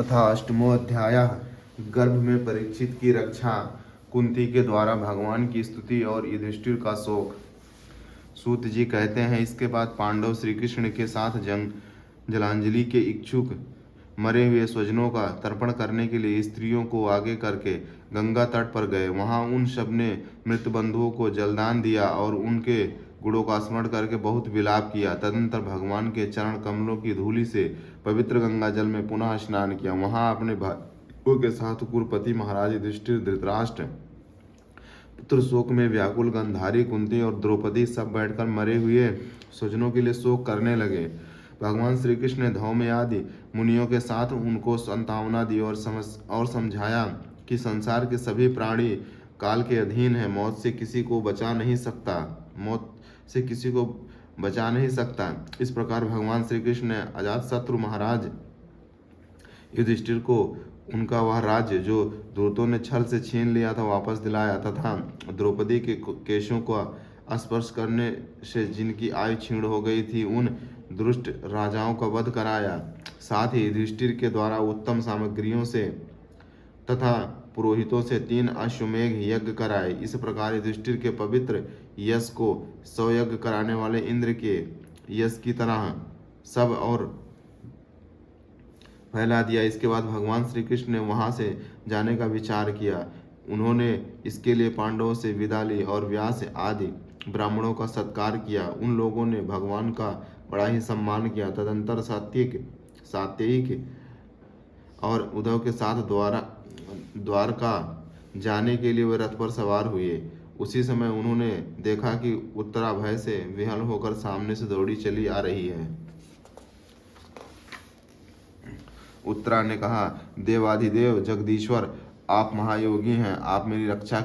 अथ अष्टमोऽध्याय। गर्भ में परीक्षित की रक्षा, कुंती के द्वारा भगवान की स्तुति और युधिष्ठिर का शोक। सूत जी कहते हैं, इसके बाद पांडव श्री कृष्ण के साथ जलांजलि के इच्छुक मरे हुए स्वजनों का तर्पण करने के लिए स्त्रियों को आगे करके गंगा तट पर गए। वहां उन सब ने मृत बंधुओं को जलदान दिया और उनके गुणों का स्मरण करके बहुत विलाप किया। तदनंतर भगवान के चरण कमलों की धूलि से पवित्र गंगा जल में पुनः स्नान किया। वहां अपने भाइयों के साथ कुरुपति महाराज युधिष्ठिर, धृतराष्ट्र पुत्र शोक में व्याकुल, गंधारी, कुंती और द्रौपदी सब बैठकर मरे हुए स्वजनों के लिए शोक करने लगे। भगवान श्री कृष्ण ने धौम्य आदि मुनियों के साथ उनको सांत्वना दी और समझाया कि संसार के सभी प्राणी काल के अधीन है, मौत से किसी को बचा नहीं सकता। इस प्रकार भगवान श्री कृष्ण ने अजातशत्रु महाराज युधिष्ठिर को उनका वह राज्य जो दूतों ने छल से छीन लिया था वापस दिलाया, तथा द्रौपदी के केशों को स्पर्श करने से जिनकी आयु क्षीण हो गई थी उन दुष्ट राजाओं का वध कराया। साथ ही युधिष्ठिर के द्वारा उत्तम सामग्रियों से तथा पुरोहितों से 3 अश्वमेघ यज्ञ कराए। इस प्रकार युधिष्ठिर के पवित्र यश को 100 यज्ञ कराने वाले इंद्र के यश की तरह सब और फैला दिया। इसके बाद भगवान श्री कृष्ण ने वहां से जाने का विचार किया। उन्होंने इसके लिए पांडवों से विदा ली और व्यास आदि ब्राह्मणों का सत्कार किया। उन लोगों ने भगवान का बड़ा ही सम्मान किया। तदंतर सात्ययिक और उद्धव के साथ द्वारका जाने के लिए वे रथ पर सवार हुए। उसी समय उन्होंने देखा कि उत्तरा भय से विहल होकर सामने से दौड़ी चली आ रही है। उत्तरा ने कहा, देवाधिदेव जगदीश्वर, आप महायोगी हैं, आप मेरी रक्षा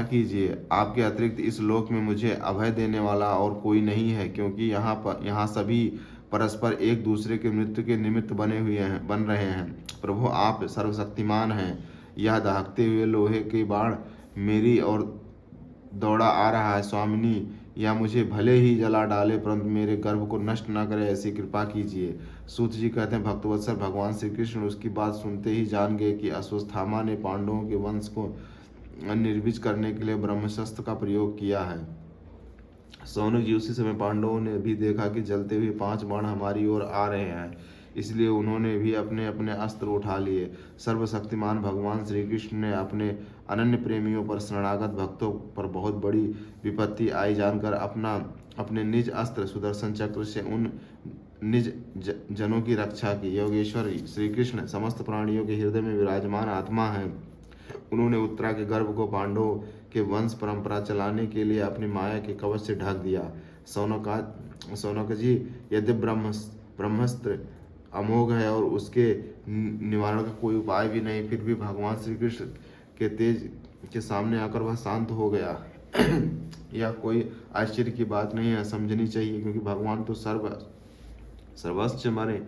कीजिए। आपके अतिरिक्त इस लोक में मुझे अभय देने वाला और कोई नहीं है, क्योंकि यहाँ सभी परस्पर एक दूसरे के मृत्यु के निमित्त बन रहे हैं। प्रभु, आप सर्वशक्तिमान हैं। यह दहकते हुए लोहे के बाण मेरी ओर दौड़ा आ रहा है। स्वामिनी, या मुझे भले ही जला डाले, परंतु मेरे गर्भ को नष्ट न करे, ऐसी कृपा कीजिए। सूत जी कहते हैं, भक्तवत्सल भगवान श्री कृष्ण उसकी बात सुनते ही जान गए कि अश्वत्थामा ने पांडवों के वंश को निर्विज करने के लिए ब्रह्मास्त्र का प्रयोग किया है। सौनक जी, उसी समय पांडवों ने भी देखा कि जलते हुए 5 बाण हमारी ओर आ रहे हैं, इसलिए उन्होंने भी अपने अपने अस्त्र उठा लिए। सर्वशक्तिमान भगवान श्री कृष्ण ने अपने अनन्य प्रेमियों पर, शरणागत भक्तों पर बहुत बड़ी विपत्ति आई जानकर अपने निज अस्त्र सुदर्शन चक्र से उन निज जनों की रक्षा की। योगेश्वर श्री कृष्ण समस्त प्राणियों के हृदय में विराजमान आत्मा है। उन्होंने उत्तरा के गर्भ को पांडवों के वंश परंपरा चलाने के लिए अपनी माया के कवच से ढक दिया। सौनक जी, यदि ब्रह्मास्त्र अमोघ है और उसके निवारण का कोई उपाय भी नहीं, फिर भी भगवान श्री कृष्ण के तेज के सामने आकर वह शांत हो गया। यह कोई आश्चर्य की बात नहीं है, समझनी चाहिए, क्योंकि भगवान तो सर्वस्व मरे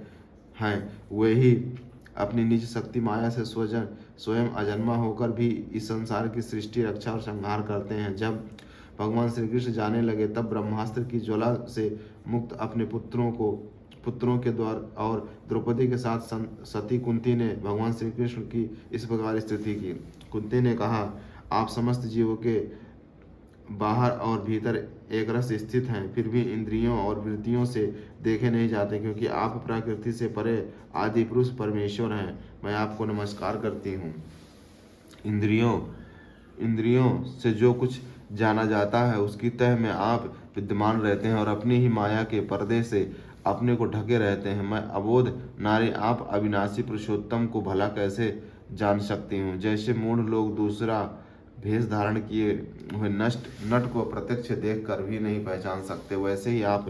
हैं। वे ही अपनी निज शक्ति माया से स्वयं अजन्मा होकर भी इस संसार की सृष्टि, रक्षा और संहार करते हैं। जब भगवान श्री कृष्ण जाने लगे, तब ब्रह्मास्त्र की ज्वाला से मुक्त अपने पुत्रों के द्वारा और द्रौपदी के साथ सती कुंती ने भगवान श्री कृष्ण की इस प्रकार स्तुति की। कुंती ने कहा, आप समस्त जीवों के बाहर और भीतर एक रस स्थित हैं, फिर भी इंद्रियों और वृत्तियों से देखे नहीं जाते, क्योंकि आप प्रकृति से परे आदि पुरुष परमेश्वर हैं। मैं आपको नमस्कार करती हूँ। इंद्रियों से जो कुछ जाना जाता है उसकी तह में आप विद्यमान रहते हैं और अपनी ही माया के पर्दे से अपने को ढके रहते हैं। मैं अबोध नारी, आप अविनाशी पुरुषोत्तम को भला कैसे जान सकती हूँ। जैसे मूढ़ लोग दूसरा भेष धारण किए हुए नट को प्रत्यक्ष देख कर भी नहीं पहचान सकते, वैसे ही आप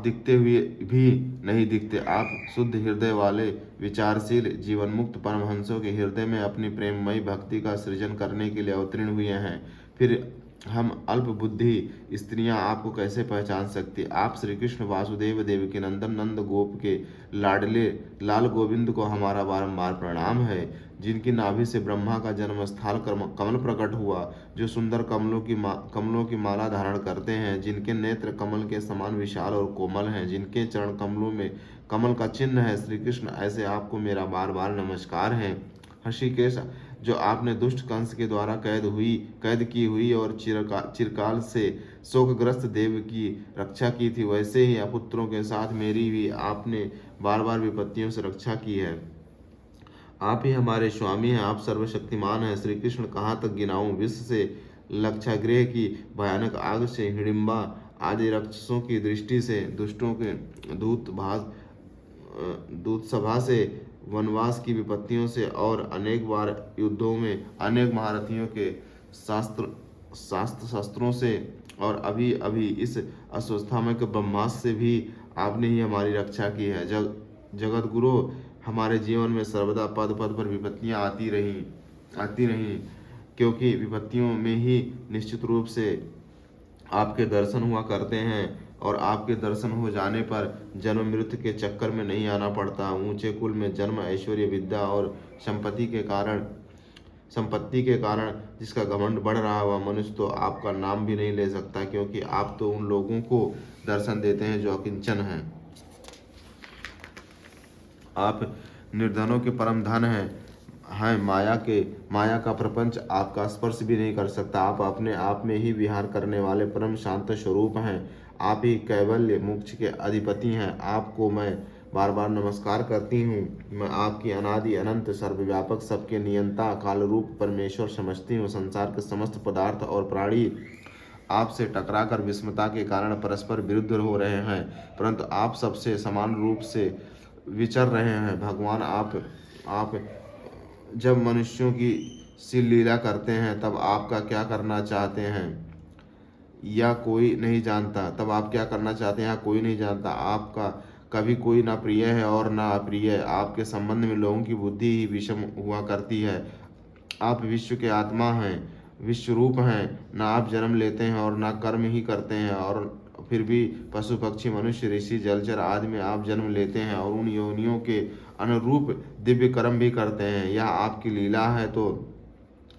दिखते हुए भी नहीं दिखते। आप शुद्ध हृदय वाले विचारशील जीवन मुक्त परमहंसों के हृदय में अपनी प्रेममयी भक्ति का सृजन करने के लिए अवतीर्ण हुए हैं। फिर हम अल्प बुद्धि स्त्रियां आपको कैसे पहचान सकती। आप श्री कृष्ण वासुदेव देवकी नंदन नंद गोप के लाडले लाल गोविंद को हमारा बारंबार प्रणाम है, जिनकी नाभि से ब्रह्मा का जन्म स्थल कमल प्रकट हुआ, जो सुंदर कमलों की माला धारण करते हैं, जिनके नेत्र कमल के समान विशाल और कोमल हैं, जिनके चरण कमलों में कमल का चिन्ह है। श्री कृष्ण, ऐसे आपको मेरा बार बार नमस्कार है। ऋषिकेश, जो आपने दुष्ट कंस के द्वारा कैद की हुई और चिरकाल से शोकग्रस्त देव की रक्षा की थी, वैसे ही अपुत्रों के साथ मेरी भी आपने बार बार विपत्तियों से रक्षा की है। आप ही हमारे स्वामी हैं, आप सर्वशक्तिमान हैं। श्री कृष्ण, कहाँ तक गिनाऊं। विश्व से लक्षागृह की भयानक आग से, हिडिंबा आदि राक्षसों की दृष्टि से, दुष्टों के दूत सभा से, वनवास की विपत्तियों से और अनेक बार युद्धों में अनेक महारथियों के शस्त्रों से और अभी अभी इस अस्वस्थामय के ब्रह्मास्त्र से भी आपने ही हमारी रक्षा की है। जगत गुरु, हमारे जीवन में सर्वदा पद पद पर विपत्तियां आती रहीं, क्योंकि विपत्तियों में ही निश्चित रूप से आपके दर्शन हुआ करते हैं और आपके दर्शन हो जाने पर जन्म मृत्यु के चक्कर में नहीं आना पड़ता। ऊंचे कुल में जन्म, ऐश्वर्य, विद्या और संपत्ति के कारण जिसका घमंड बढ़ रहा हुआ मनुष्य तो आपका नाम भी नहीं ले सकता, क्योंकि आप तो उन लोगों को दर्शन देते हैं जो अकिंचन हैं। आप निर्धनों के परम धन हैं। माया का प्रपंच आपका स्पर्श भी नहीं कर सकता। आप अपने आप में ही विहार करने वाले परम शांत स्वरूप हैं। आप ही कैवल्य मोक्ष के अधिपति हैं। आपको मैं बार बार नमस्कार करती हूँ। मैं आपकी अनादि अनंत सर्वव्यापक सबके नियंता काल रूप परमेश्वर समझती हूँ। संसार के समस्त पदार्थ और प्राणी आपसे टकराकर विस्मता के कारण परस्पर विरुद्ध हो रहे हैं, परंतु आप सबसे समान रूप से विचर रहे हैं। भगवान, आप जब मनुष्यों की सी लीला करते हैं तब आपका क्या करना चाहते हैं या कोई नहीं जानता। कोई नहीं जानता। आपका कभी कोई ना प्रिय है और ना अप्रिय। आपके संबंध में लोगों की बुद्धि ही विषम हुआ करती है। आप विश्व के आत्मा हैं, विश्वरूप हैं। ना आप जन्म लेते हैं और ना कर्म ही करते हैं, और फिर भी पशु पक्षी मनुष्य ऋषि जलचर आदि में आप जन्म लेते हैं और उन योनियों के अनुरूप दिव्य कर्म भी करते हैं। यह आपकी लीला है। तो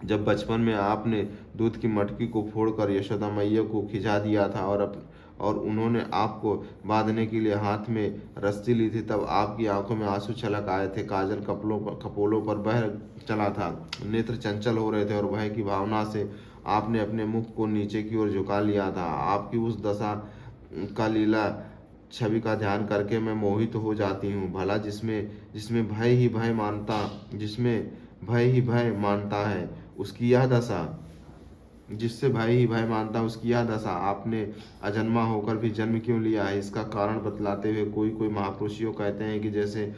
जब बचपन में आपने दूध की मटकी को फोड़कर यशोदा मैया को खिंचा दिया था और उन्होंने आपको बांधने के लिए हाथ में रस्सी ली थी, तब आपकी आंखों में आंसू छलक आए थे, काजल कपोलों पर बह चला था, नेत्र चंचल हो रहे थे और भय की भावना से आपने अपने मुख को नीचे की ओर झुका लिया था। आपकी उस दशा का लीला छवि का ध्यान करके मैं मोहित हो जाती हूँ। भला जिसमें भय ही भय मानता है उसकी यह दशा जिससे भय ही भय मानता है उसकी यह दशा आपने अजन्मा होकर भी जन्म क्यों लिया है। इसका कारण बतलाते हुए कोई महापुरुष कहते हैं कि जैसे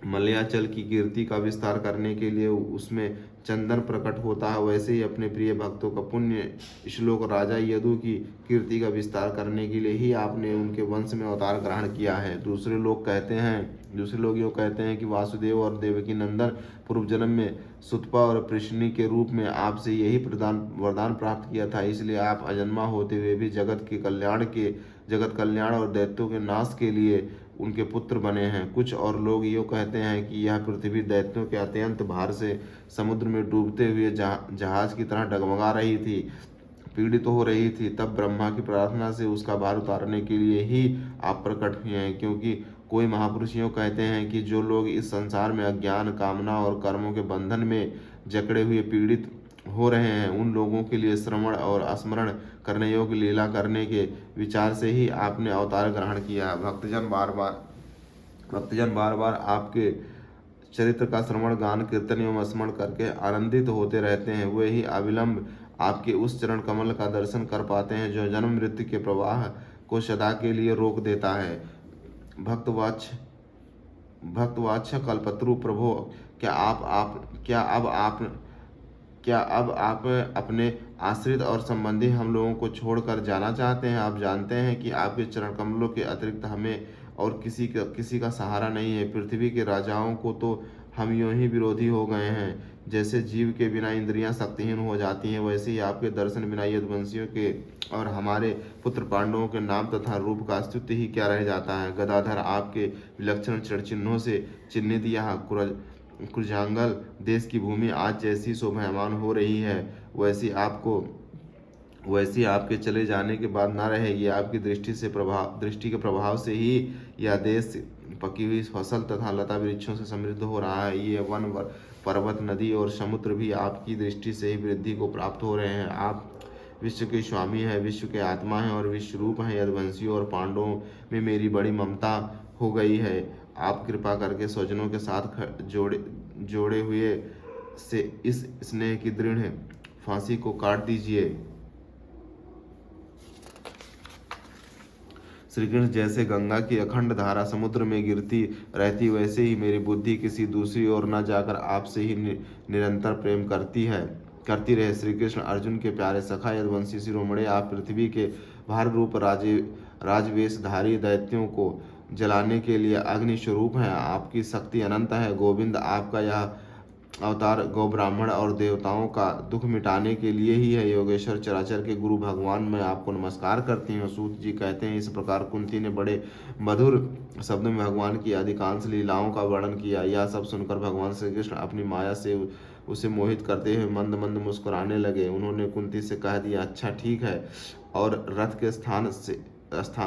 मलयाचल की कीर्ति का विस्तार करने के लिए उसमें चंदन प्रकट होता है, वैसे ही अपने प्रिय भक्तों का पुण्य श्लोक राजा यदु की कीर्ति का विस्तार करने के लिए ही आपने उनके वंश में अवतार ग्रहण किया है। दूसरे लोग यूँ कहते हैं कि वासुदेव और देवकी नंदन पूर्व जन्म में सुतपा और प्रश्नी के रूप में आपसे यही वरदान प्राप्त किया था, इसलिए आप अजन्मा होते हुए भी जगत कल्याण और दैत्यों के नाश के लिए उनके पुत्र बने हैं। कुछ और लोग ये कहते हैं कि यह पृथ्वी दैत्यों के अत्यंत भार से समुद्र में डूबते हुए जहाज की तरह डगमगा रही थी, पीड़ित हो रही थी। तब ब्रह्मा की प्रार्थना से उसका भार उतारने के लिए ही आप प्रकट हुए हैं। क्योंकि कोई महापुरुष कहते हैं कि जो लोग इस संसार में अज्ञान, कामना और कर्मों के बंधन में जकड़े हुए पीड़ित हो रहे हैं, उन लोगों के लिए श्रवण और स्मरण करने योग्य लीला करने के विचार से ही आपने अवतार ग्रहण किया। भक्तजन बार बार आपके चरित्र का श्रवण, गान, कीर्तन एवं स्मरण करके आनंदित होते रहते हैं। वे ही अविलंब आपके उस चरण कमल का दर्शन कर पाते हैं जो जन्म मृत्यु के प्रवाह को सदा के लिए रोक देता है। भक्तवाच्य कल्पतरु प्रभो, क्या अब आप अपने आश्रित और संबंधी हम लोगों को छोड़कर जाना चाहते हैं? आप जानते हैं कि आपके चरण कमलों के अतिरिक्त हमें और किसी का सहारा नहीं है। पृथ्वी के राजाओं को तो हम यूं ही विरोधी हो गए हैं। जैसे जीव के बिना इंद्रियां शक्तिहीन हो जाती हैं, वैसे ही आपके दर्शन बिना यदुवंशियों के और हमारे पुत्र पांडवों के नाम तथा रूप का अस्तित्व ही क्या रह जाता है। गदाधर, आपके विलक्षण चिन्हों से चिन्हित यह कुरजांगल देश की भूमि आज जैसी शोभायमान हो रही है, वैसी आपके चले जाने के बाद ना रहेगी। आपकी दृष्टि के प्रभाव से ही यह देश पकी हुई फसल तथा लता वृक्षों से समृद्ध हो रहा है। ये वन, पर्वत, नदी और समुद्र भी आपकी दृष्टि से ही वृद्धि को प्राप्त हो रहे हैं। आप विश्व के स्वामी हैं, विश्व के आत्मा हैं और विश्व रूप हैं। यदुवंशियों और पांडवों में मेरी बड़ी ममता हो गई है। आप कृपा करके स्वजनों के साथ जोड़े हुए से इस स्नेह की दृढ़ फांसी को काट दीजिए। श्री कृष्ण, जैसे गंगा की अखंड धारा समुद्र में गिरती रहती, वैसे ही मेरी बुद्धि किसी दूसरी ओर न जाकर आपसे ही निरंतर प्रेम करती रहे। श्री कृष्ण, अर्जुन के प्यारे सखा यदुवंशी शिरोमणि, आप पृथ्वी के भार रूप राजवेशधारी दैत्यों को जलाने के लिए अग्नि स्वरूप हैं। आपकी शक्ति अनंत है। गोविंद, आपका यह अवतार गौ ब्राह्मण और देवताओं का दुख मिटाने के लिए ही है। योगेश्वर, चराचर के गुरु भगवान, मैं आपको नमस्कार करती हूँ। सूत जी कहते हैं, इस प्रकार कुंती ने बड़े मधुर शब्दों में भगवान की अधिकांश लीलाओं का वर्णन किया। यह सब सुनकर भगवान श्री कृष्ण अपनी माया से उसे मोहित करते हुए मंद मंद मुस्कुराने लगे। उन्होंने कुंती से कह दिया, अच्छा ठीक है, और रथ के स्थान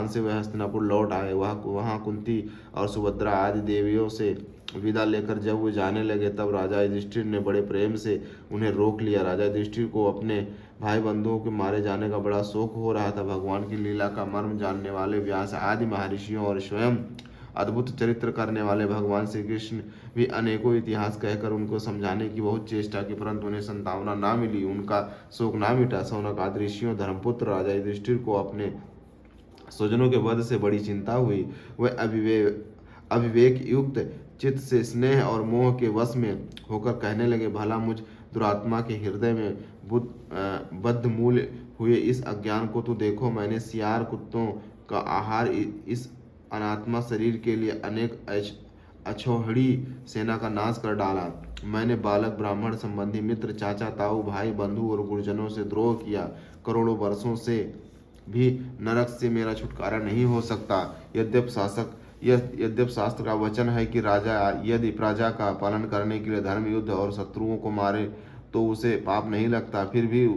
से वह हस्तिनापुर लौट आए। वहाँ कुंती और सुभद्रा आदि देवियों से विदा लेकर जब वो जाने लगे, तब राजा युधिष्ठिर ने बड़े प्रेम से उन्हें रोक लिया। राजा युधिष्ठिर को अपने भाई बंधुओं के मारे जाने का बड़ा शोक हो रहा था। भगवान की लीला का मर्म जानने वाले व्यास आदि महर्षियों और स्वयं अद्भुत चरित्र करने वाले भगवान श्री कृष्ण भी अनेकों इतिहास कहकर उनको समझाने की बहुत चेष्टा की, परंतु उन्हें संतावना ना मिली, उनका शोक ना मिटा। शौनक आदि ऋषियों, धर्मपुत्र राजा युधिष्ठिर को अपने स्वजनों के वध से बड़ी चिंता हुई। वह अविवेक युक्त चित्त से स्नेह और मोह के वश में होकर कहने लगे, भला मुझ दुरात्मा के हृदय में बद्धमूल हुए इस अज्ञान को तो देखो। मैंने सियार कुत्तों का आहार इस अनात्मा शरीर के लिए अनेक अछोहड़ी सेना का नाश कर डाला। मैंने बालक, ब्राह्मण, संबंधी, मित्र, चाचा, ताऊ, भाई, बंधु और गुरुजनों से द्रोह किया। करोड़ों वर्षों से भी नरक से मेरा छुटकारा नहीं हो सकता। यद्यप शास्त्र का वचन है कि राजा यदि प्रजा का पालन करने के लिए धर्म, युद्ध और शत्रुओं को मारे तो उसे पाप नहीं लगता, फिर भी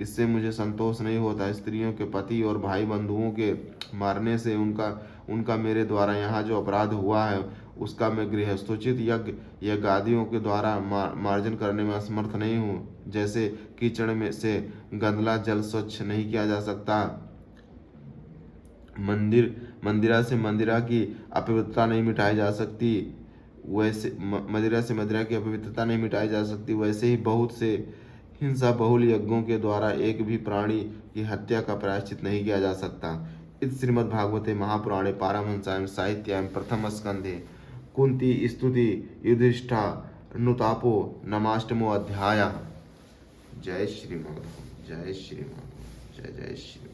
इससे मुझे संतोष नहीं होता। स्त्रियों के पति और भाई बंधुओं के मारने से उनका मेरे द्वारा यहाँ जो अपराध हुआ है, उसका मैं गृहस्थोचित यज्ञ या गादियों के द्वारा मार्जन करने में असमर्थ नहीं हूँ। जैसे कीचड़ में से गंदला जल स्वच्छ नहीं किया जा सकता, मंदिरा से मंदिरा की अपवित्रता नहीं मिटाई जा सकती, वैसे मदिरा से मदिरा की अपवित्रता नहीं मिटाई जा सकती, वैसे ही बहुत से हिंसा बहुल यज्ञों के द्वारा एक भी प्राणी की हत्या का प्रायश्चित नहीं किया जा सकता। इस श्रीमद्भागवते महापुराणे पारमहंस्यां साहित्यां प्रथम स्कंधे कुंती स्तुति युधिष्ठिरनुतापो नमाष्टमो अध्याय। जय श्री माधव, जय श्री माधव, जय जय श्री।